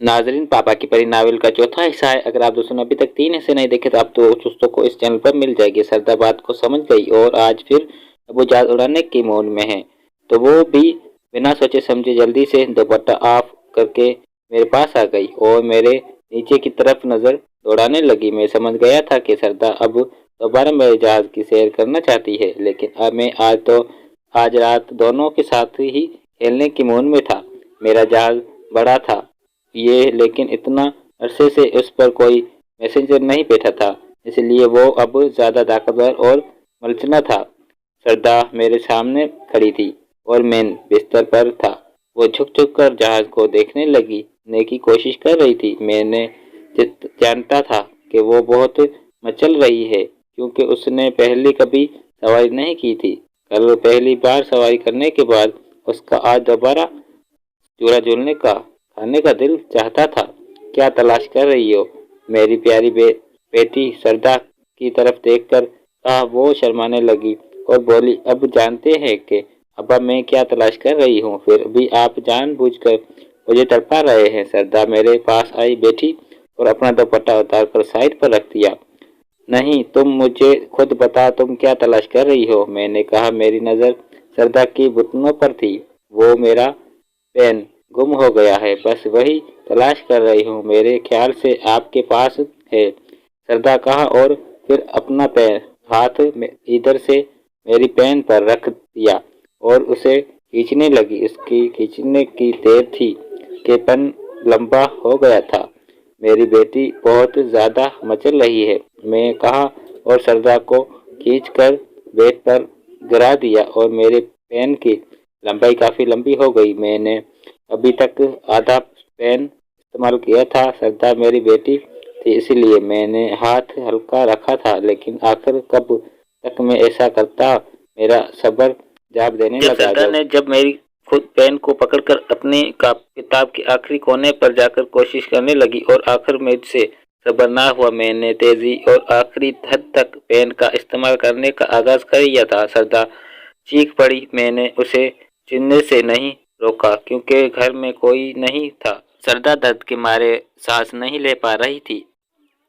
नाजरीन, पापा की परी नावल का चौथा हिस्सा है। अगर आप दोस्तों ने अभी तक 3 हिस्से नहीं देखे तो आप तो दोस्तों को इस चैनल पर मिल जाएगी। सरदा बात को समझ गई और आज फिर वो जहाज उड़ाने की मूड में है, तो वो भी बिना सोचे समझे जल्दी से दुपट्टा ऑफ करके मेरे पास आ गई और मेरे नीचे की तरफ नजर दौड़ाने लगी। मैं समझ गया था कि सरदा अब दोबारा मेरे जहाज की सैर करना चाहती है, लेकिन अब मैं आज रात दोनों के साथ ही खेलने की मूड में था। मेरा जहाज बड़ा था ये, लेकिन इतना अरसे से उस पर कोई मैसेंजर नहीं बैठा था, इसलिए वो अब ज्यादा ताकतवर और मलचना था। सरदा मेरे सामने खड़ी थी और मैं बिस्तर पर था। वो झुक झुक कर जहाज को देखने की कोशिश कर रही थी। मैंने जानता था कि वो बहुत मचल रही है, क्योंकि उसने पहले कभी सवारी नहीं की थी। कल पहली बार सवारी करने के बाद उसका आज दोबारा चूड़ा झूलने का खाने का दिल चाहता था। क्या तलाश कर रही हो मेरी प्यारी बेटी? सरदा की तरफ देखकर कहा। वो शर्माने लगी और बोली, अब जानते हैं कि अब्बा मैं क्या तलाश कर रही हूँ, फिर भी आप जानबूझकर मुझे तड़पा रहे हैं। सरदा मेरे पास आई, बैठी और अपना दुपट्टा उतारकर साइड पर रख दिया। नहीं, तुम मुझे खुद बता, तुम क्या तलाश कर रही हो? मैंने कहा। मेरी नजर सरदा की घुटनों पर थी। वो मेरा पेन गुम हो गया है, बस वही तलाश कर रही हूँ। मेरे ख्याल से आपके पास है, सरदा कहा और फिर अपना पेन हाथ में इधर से मेरी पेन पर रख दिया और उसे खींचने लगी। इसकी खींचने की देर थी कि पेन लंबा हो गया था। मेरी बेटी बहुत ज्यादा मचल रही है, मैं कहा और सरदा को खींचकर बेड पर गिरा दिया और मेरे पेन की लंबाई काफी लंबी हो गई। मैंने अभी तक आधा पेन इस्तेमाल किया था। सरदा मेरी बेटी थी, इसलिए मैंने हाथ हल्का रखा था, लेकिन आखिर कब तक मैं ऐसा करता? मेरा सब्र जवाब देने लगा। सरदा ने जब मेरी खुद पेन को पकड़कर अपनी किताब के आखिरी कोने पर जाकर कोशिश करने लगी और आखिर में से सब्र ना हुआ, मैंने तेजी और आखिरी हद तक पेन का इस्तेमाल करने का आगाज कर दिया था। सरदा चीख पड़ी। मैंने उसे चिल्लाने से नहीं रोका, क्योंकि घर में कोई नहीं था। सरदा दर्द के मारे सांस नहीं ले पा रही थी।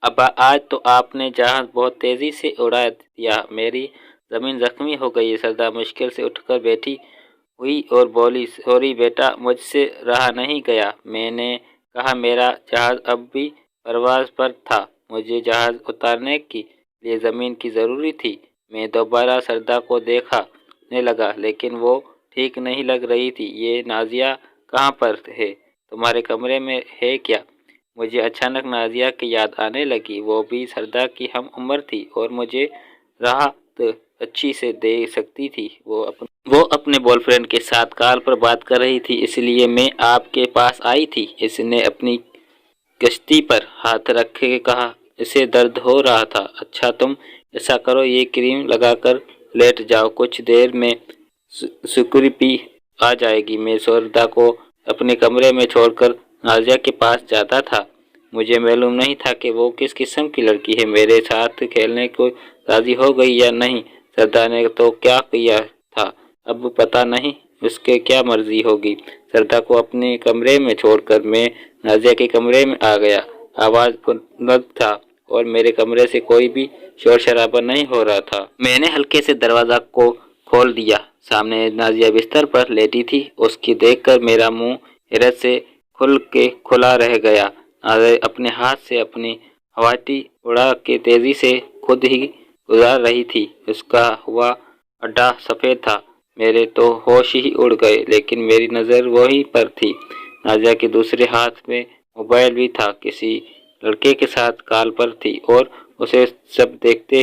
अब्बा, आज तो आपने जहाज बहुत तेजी से उड़ा दिया, मेरी जमीन जख्मी हो गई। सरदा मुश्किल से उठकर बैठी हुई और बोली, सॉरी बेटा, मुझसे रहा नहीं गया। मैंने कहा, मेरा जहाज अब भी परवाज पर था, मुझे जहाज उतारने के लिए जमीन की जरूरी थी। मैं दोबारा सरदा को देखने लगा, लेकिन वो ठीक नहीं लग रही थी। ये नाजिया कहाँ पर है? तुम्हारे कमरे में है क्या? मुझे अचानक नाजिया की याद आने लगी। वो भी सरदा की हम उम्र थी और मुझे राहत अच्छी से दे सकती थी। वो अपने बॉयफ्रेंड के साथ कॉल पर बात कर रही थी, इसलिए मैं आपके पास आई थी। इसने अपनी कश्ती पर हाथ रख के कहा। इसे दर्द हो रहा था। अच्छा, तुम ऐसा करो, ये क्रीम लगाकर लेट जाओ, कुछ देर में सुकुरी आ जाएगी। मैं सरदा को अपने कमरे में छोड़कर नाजिया के पास जाता था। मुझे मालूम नहीं था कि वो किस किस्म की लड़की है, मेरे साथ खेलने को राजी हो गई या नहीं। सरदा ने तो क्या किया था, अब पता नहीं उसके क्या मर्जी होगी। सरदा को अपने कमरे में छोड़कर मैं नाजिया के कमरे में आ गया। आवाज बुलंद था और मेरे कमरे से कोई भी शोर शराबा नहीं हो रहा था। मैंने हल्के से दरवाजा को खोल दिया। सामने नाजिया बिस्तर पर लेटी थी। उसकी देखकर मेरा मुंह हैरत से खुला रह गया। नाजिया अपने हाथ से अपनी हवाटी उड़ा के तेजी से खुद ही गुजार रही थी। उसका हुआ अड्डा सफेद था। मेरे तो होश ही उड़ गए, लेकिन मेरी नजर वहीं पर थी। नाजिया के दूसरे हाथ में मोबाइल भी था। किसी लड़के के साथ कॉल पर थी और उसे सब देखते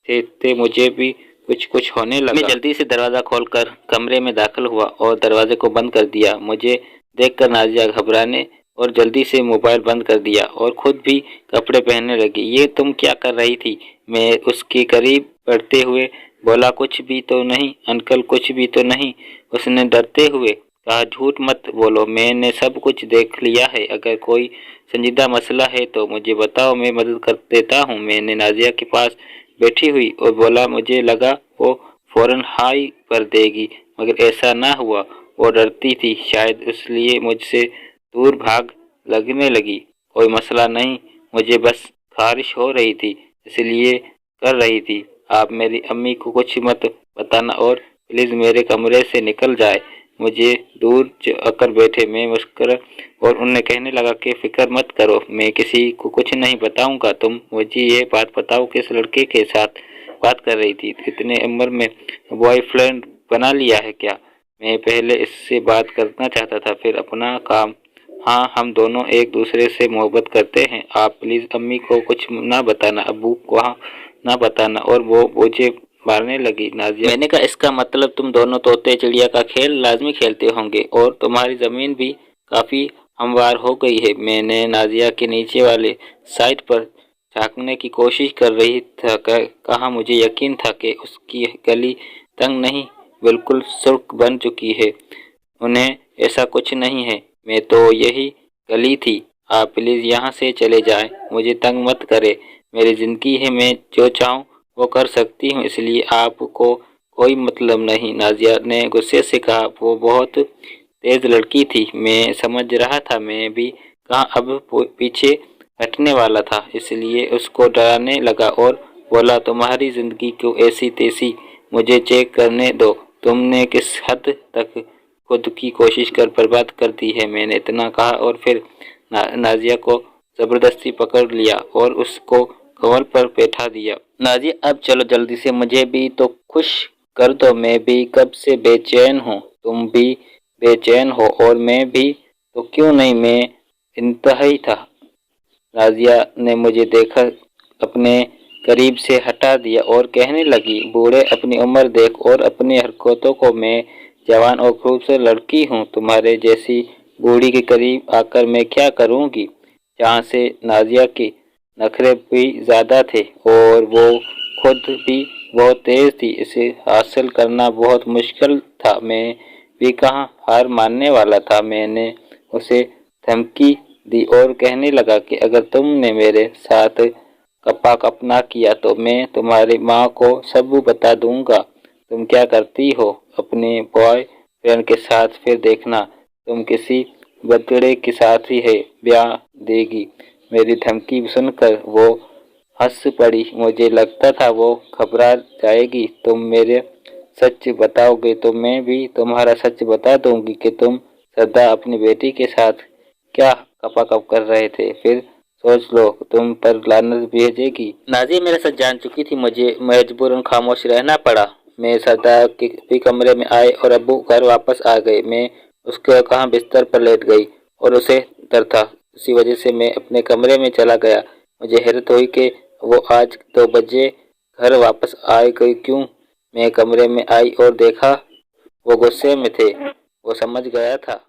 थे। मुझे भी कुछ होने लगा। मैं जल्दी से दरवाजा खोलकर कमरे में दाखिल हुआ और दरवाजे को बंद कर दिया। मुझे देखकर नाजिया घबराने और जल्दी से मोबाइल बंद कर दिया और खुद भी कपड़े पहनने लगी। ये तुम क्या कर रही थी? मैं उसके करीब बढ़ते हुए बोला। कुछ भी तो नहीं अंकल, कुछ भी तो नहीं। उसने डरते हुए कहा, झूठ मत बोलो, मैंने सब कुछ देख लिया है। अगर कोई संजीदा मसला है तो मुझे बताओ, मैं मदद कर देता हूँ। मैंने नाजिया के पास बैठी हुई और बोला। मुझे लगा वो फौरन हाई कर देगी, मगर ऐसा ना हुआ। वो डरती थी, शायद इसलिए मुझसे दूर भाग लगने लगी। कोई मसला नहीं, मुझे बस खारिश हो रही थी इसलिए कर रही थी। आप मेरी अम्मी को कुछ मत बताना और प्लीज मेरे कमरे से निकल जाए। मुझे दूर आकर बैठे। मैं मुस्कुरा और उन्हें कहने लगा कि फिक्र मत करो, मैं किसी को कुछ नहीं बताऊंगा। तुम मुझे ये बात बताओ, किस लड़के के साथ बात कर रही थी? इतने उम्र में बॉयफ्रेंड बना लिया है क्या? मैं पहले इससे बात करना चाहता था, फिर अपना काम। हाँ, हम दोनों एक दूसरे से मोहब्बत करते हैं। आप प्लीज अम्मी को कुछ ना बताना, अब्बू को ना बताना। और वो मुझे मारने लगी। नाजिया, मैंने कहा इसका मतलब तुम दोनों तोते चिड़िया का खेल लाजमी खेलते होंगे और तुम्हारी जमीन भी काफी हमवार हो गई है। मैंने नाजिया के नीचे वाले साइड पर झांकने की कोशिश कर रही था। कहा मुझे यकीन था कि उसकी गली तंग नहीं, बिल्कुल सुर्ख बन चुकी है। उन्हें ऐसा कुछ नहीं है, मैं तो यही गली थी। आप प्लीज यहाँ से चले जाएं, मुझे तंग मत करें। मेरी जिंदगी है, मैं जो चाहूँ वो कर सकती हूँ, इसलिए आपको कोई मतलब नहीं। नाजिया ने गुस्से से कहा। वो बहुत तेज लड़की थी, मैं समझ रहा था। मैं भी कहाँ अब पीछे हटने वाला था, इसलिए उसको डराने लगा और बोला, तुम्हारी जिंदगी क्यों ऐसी तैसी, मुझे चेक करने दो। तुमने किस हद तक खुद की कोशिश कर बर्बाद कर दी है। मैंने इतना कहा और फिर नाजिया को जबरदस्ती पकड़ लिया और उसको कमर पर बैठा दिया। नाजिया, अब चलो जल्दी से, मुझे भी तो खुश कर दो। मैं भी कब से बेचैन हूँ, तुम भी बेचैन हो और मैं भी तो क्यों नहीं, मैं इंतहाई था। नाजिया ने मुझे देखा अपने करीब से हटा दिया और कहने लगी, बूढ़े अपनी उम्र देख और अपनी हरकतों को। मैं जवान और खूबसूरत लड़की हूँ, तुम्हारे जैसी बूढ़ी के करीब आकर मैं क्या करूँगी? जहाँ से नाजिया के नखरे भी ज्यादा थे और वो खुद भी बहुत तेज थी, इसे हासिल करना बहुत मुश्किल था। मैं भी कहाँ हार मानने वाला था। मैंने उसे धमकी दी और कहने लगा कि अगर तुमने मेरे साथ कपा कपना किया तो मैं तुम्हारी माँ को सब बता दूंगा। तुम क्या करती हो अपने बॉयफ्रेंड के साथ, फिर देखना तुम किसी बतड़े के साथ ही है ब्याह देगी। मेरी धमकी सुनकर वो हंस पड़ी। मुझे लगता था वो घबरा जाएगी। तुम मेरे सच बताओगे तो मैं भी तुम्हारा सच बता दूंगी कि तुम सदा अपनी बेटी के साथ क्या कपाकप कर रहे थे। फिर सोच लो, तुम पर लानत भेजेगी। नाजिया मेरा सच जान चुकी थी, मुझे मजबूरन खामोश रहना पड़ा। मैं सरदार के भी कमरे में आए और अब्बू घर वापस आ गए। मैं उसके कहाँ बिस्तर पर लेट गई और उसे डर था, इसी वजह से मैं अपने कमरे में चला गया। मुझे हैरत हुई कि वो आज 2 बजे घर वापस आ गई क्यों। मैं कमरे में आई और देखा वो गुस्से में थे। वो समझ गया था